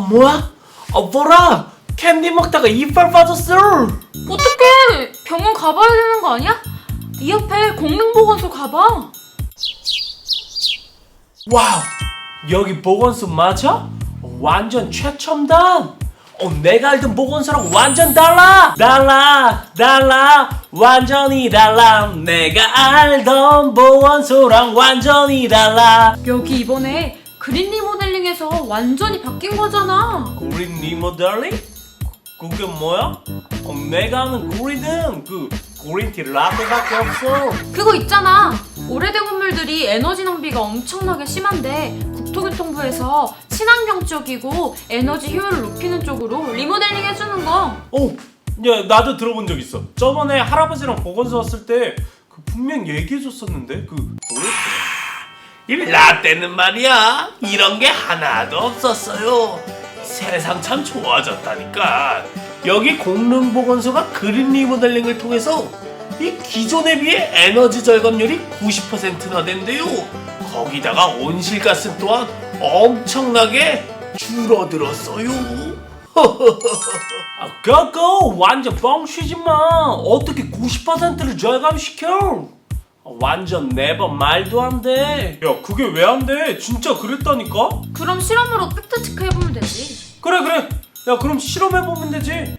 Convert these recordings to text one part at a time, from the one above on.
뭐야? 보라! 캔디 먹다가 이빨 빠졌어! 어떡해! 병원 가봐야 되는 거 아니야? 이 옆에 공릉보건소 가봐. 와우! 여기 보건소 맞아? 완전 최첨단! 내가 알던 보건소랑 완전 달라! 완전히 달라! 내가 알던 보건소랑 완전히 달라! 여기 이번에 그린 리모델링해서 완전히 바뀐 거잖아. 그린 리모델링? 그게 뭐야? 내가 아는 그린은 그린티 라떼밖에 없어. 그거 있잖아. 오래된 건물들이 에너지 낭비가 엄청나게 심한데 국토교통부에서 친환경 쪽이고 에너지 효율을 높이는 쪽으로 리모델링 해주는 거. 야, 나도 들어본 적 있어. 저번에 할아버지랑 보건소 왔을 때 분명 얘기해줬었는데 뭐였더라? 이 라떼는 말이야, 이런 게 하나도 없었어요. 세상 참 좋아졌다니까. 여기 공릉보건소가 그린 리모델링을 통해서 이 기존에 비해 에너지 절감률이 90%나 된대요. 거기다가 온실가스 또한 엄청나게 줄어들었어요. 그거 완전 뻥치지마. 어떻게 90%를 절감시켜? 완전 네버 말도 안 돼. 야, 그게 왜 안 돼? 진짜 그랬다니까? 그럼 실험으로 팩트체크 해보면 되지. 그래. 야, 그럼 실험해보면 되지.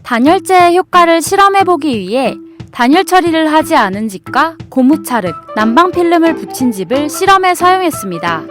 단열재의 효과를 실험해보기 위해 단열 처리를 하지 않은 집과 고무차륵, 난방필름을 붙인 집을 실험에 사용했습니다.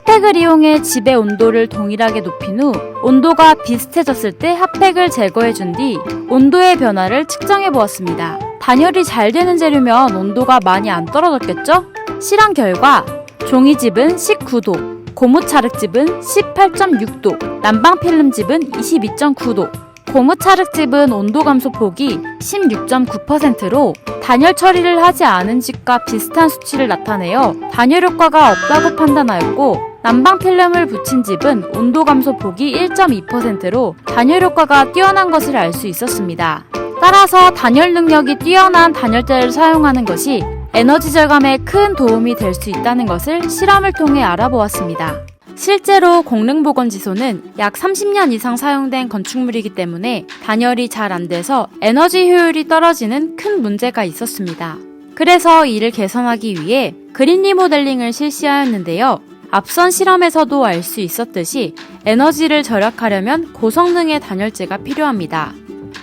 핫팩을 이용해 집의 온도를 동일하게 높인 후 온도가 비슷해졌을 때 핫팩을 제거해준 뒤 온도의 변화를 측정해보았습니다. 단열이 잘 되는 재료면 온도가 많이 안 떨어졌겠죠? 실험 결과 종이집은 19도, 고무차륵집은 18.6도, 난방필름집은 22.9도, 고무차륵집은 온도 감소폭이 16.9%로 단열 처리를 하지 않은 집과 비슷한 수치를 나타내어 단열 효과가 없다고 판단하였고, 난방필름을 붙인 집은 온도 감소폭이 1.2%로 단열 효과가 뛰어난 것을 알 수 있었습니다. 따라서 단열 능력이 뛰어난 단열재를 사용하는 것이 에너지 절감에 큰 도움이 될 수 있다는 것을 실험을 통해 알아보았습니다. 실제로 공릉보건지소는 약 30년 이상 사용된 건축물이기 때문에 단열이 잘 안 돼서 에너지 효율이 떨어지는 큰 문제가 있었습니다. 그래서 이를 개선하기 위해 그린 리모델링을 실시하였는데요. 앞선 실험에서도 알 수 있었듯이 에너지를 절약하려면 고성능의 단열재가 필요합니다.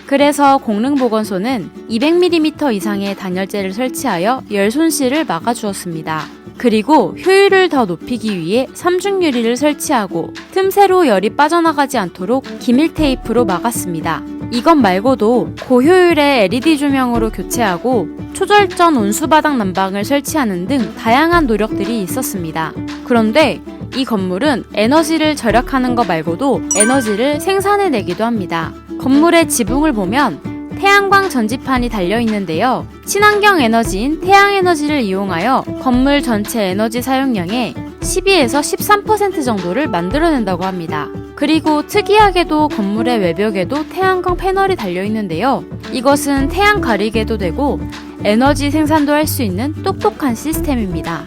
그래서 공릉보건소는 200mm 이상의 단열재를 설치하여 열 손실을 막아주었습니다. 그리고 효율을 더 높이기 위해 삼중 유리를 설치하고 틈새로 열이 빠져나가지 않도록 기밀 테이프로 막았습니다. 이것 말고도 고효율의 LED 조명으로 교체하고 초절전 온수바닥 난방을 설치하는 등 다양한 노력들이 있었습니다. 그런데 이 건물은 에너지를 절약하는 것 말고도 에너지를 생산해내기도 합니다. 건물의 지붕을 보면 태양광 전지판이 달려있는데요. 친환경 에너지인 태양에너지를 이용하여 건물 전체 에너지 사용량의 12에서 13% 정도를 만들어낸다고 합니다. 그리고 특이하게도 건물의 외벽에도 태양광 패널이 달려있는데요. 이것은 태양 가리개도 되고 에너지 생산도 할 수 있는 똑똑한 시스템입니다.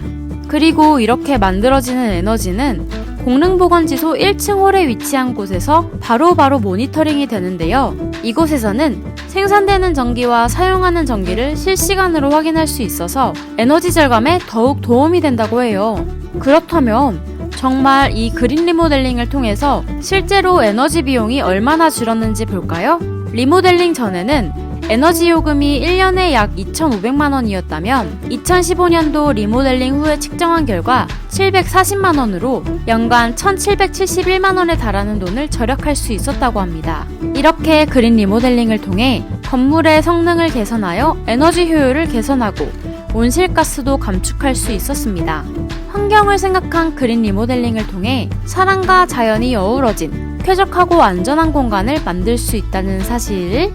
그리고 이렇게 만들어지는 에너지는 공릉보건지소 1층 홀에 위치한 곳에서 바로바로 모니터링이 되는데요. 이곳에서는 생산되는 전기와 사용하는 전기를 실시간으로 확인할 수 있어서 에너지 절감에 더욱 도움이 된다고 해요. 그렇다면 정말 이 그린 리모델링을 통해서 실제로 에너지 비용이 얼마나 줄었는지 볼까요? 리모델링 전에는 에너지 요금이 1년에 약 2,500만 원이었다면 2015년도 리모델링 후에 측정한 결과 740만 원으로 연간 1,771만 원에 달하는 돈을 절약할 수 있었다고 합니다. 이렇게 그린 리모델링을 통해 건물의 성능을 개선하여 에너지 효율을 개선하고 온실가스도 감축할 수 있었습니다. 환경을 생각한 그린 리모델링을 통해 사람과 자연이 어우러진 쾌적하고 안전한 공간을 만들 수 있다는 사실을